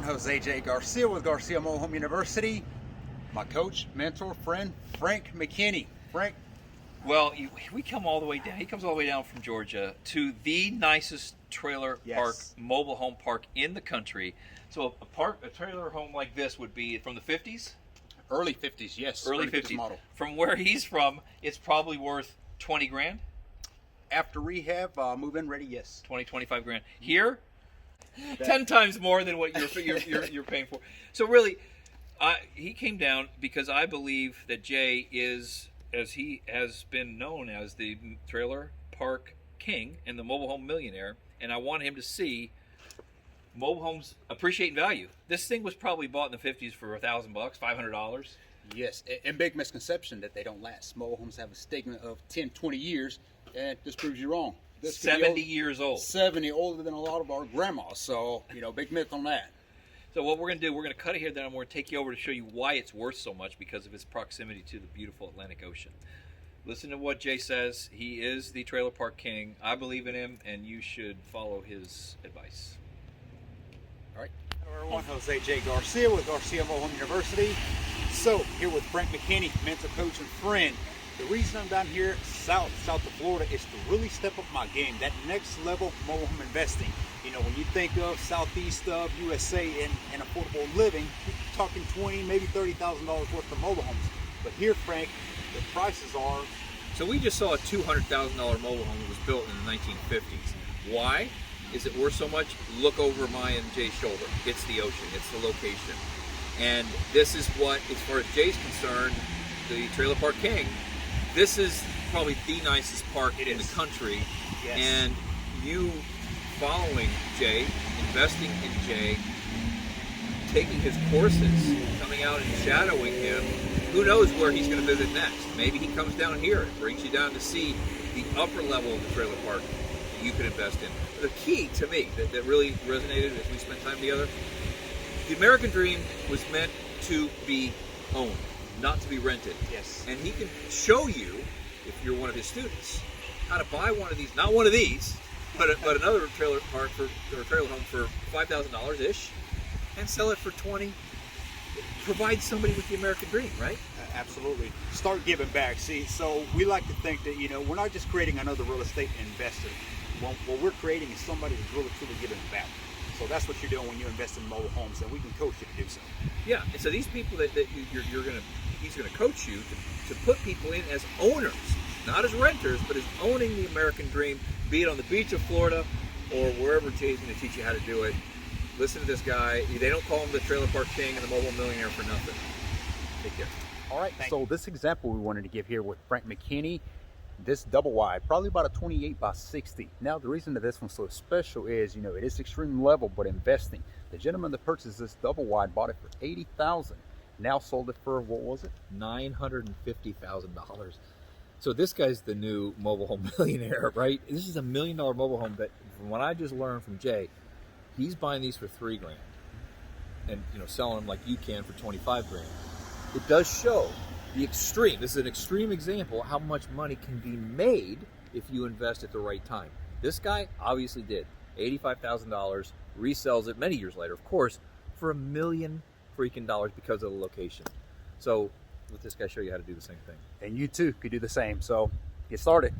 everyone, Jose J. Garcia with Garcia Mobile Home University. My coach, mentor, friend, Frank McKinney. Frank. Well, we come all the way down. He comes all the way down from Georgia to the nicest trailer park, mobile home park in the country. So a trailer home like this would be from the 50s? Early 50s, yes. Early 50s model. From where he's from, it's probably worth 20 grand? After rehab, move-in ready, yes. 20, 25 grand. Here, 10 times more than what you're paying for. So really, he came down because I believe that Jay is, as he has been known as, the trailer park king and the mobile home millionaire, and I want him to see mobile homes appreciate in value. This thing was probably bought in the 50s for $1,000, $500. Yes, and big misconception that they don't last. Mobile homes have a stigma of 10, 20 years, and this proves you wrong. This 70 years old. 70, older than a lot of our grandmas. So, big myth on that. So what we're going to do, we're going to cut it here, then I'm going to take you over to show you why it's worth so much because of its proximity to the beautiful Atlantic Ocean. Listen to what Jay says. He is the trailer park king. I believe in him, and you should follow his advice. All right. Hello everyone, Jose J. Garcia with Garcia Mobile Home University. So, here with Frank McKinney, mentor, coach, and friend. The reason I'm down here south of Florida is to really step up my game, that next level mobile home investing. When you think of southeast of USA and affordable living, you're talking $20,000, maybe $30,000 worth of mobile homes. But here, Frank, the prices are... So we just saw a $200,000 mobile home that was built in the 1950s. Why is it worth so much? Look over my and Jay's shoulder. It's the ocean. It's the location. And this is what, as far as Jay's concerned, the trailer park king, this is probably the nicest park in the country. Yes. And you following Jay, investing in Jay, taking his courses, coming out and shadowing him, who knows where he's going to visit next. Maybe he comes down here and brings you down to see the upper level of the trailer park that you can invest in. The key to me that really resonated as we spent time together, the American dream was meant to be owned, not to be rented. Yes. And he can show you, if you're one of his students, how to buy one of these, not one of these, but another trailer park or trailer home for $5,000 ish, and sell it for 20. Provide somebody with the American dream, right? Absolutely. Start giving back. See, so we like to think that we're not just creating another real estate investor. What we're creating is somebody who's really truly giving back. So that's what you're doing when you invest in mobile homes, and we can coach you to do so. Yeah. And so these people that he's gonna coach you to put people in as owners, not as renters, but as owning the American dream, be it on the beach of Florida or wherever Jay's going to teach you how to do it. Listen to this guy. They don't call him the trailer park king and the mobile millionaire for nothing. Take care. All right, so this example we wanted to give here with Frank McKinney, this double wide, probably about a 28 by 60. Now, the reason that this one's so special is, it is extreme level, but investing. The gentleman that purchased this double wide bought it for $80,000. Now sold it for, what was it? $950,000. So this guy's the new mobile home millionaire, right? This is $1 million mobile home that, from what I just learned from Jay, he's buying these for $3 grand, and selling them like you can for 25 grand. It does show the extreme. This is an extreme example of how much money can be made if you invest at the right time. This guy obviously did. $85,000, resells it many years later, of course, for $1 million freaking dollars because of the location. So let this guy show you how to do the same thing. And you too could do the same. So get started.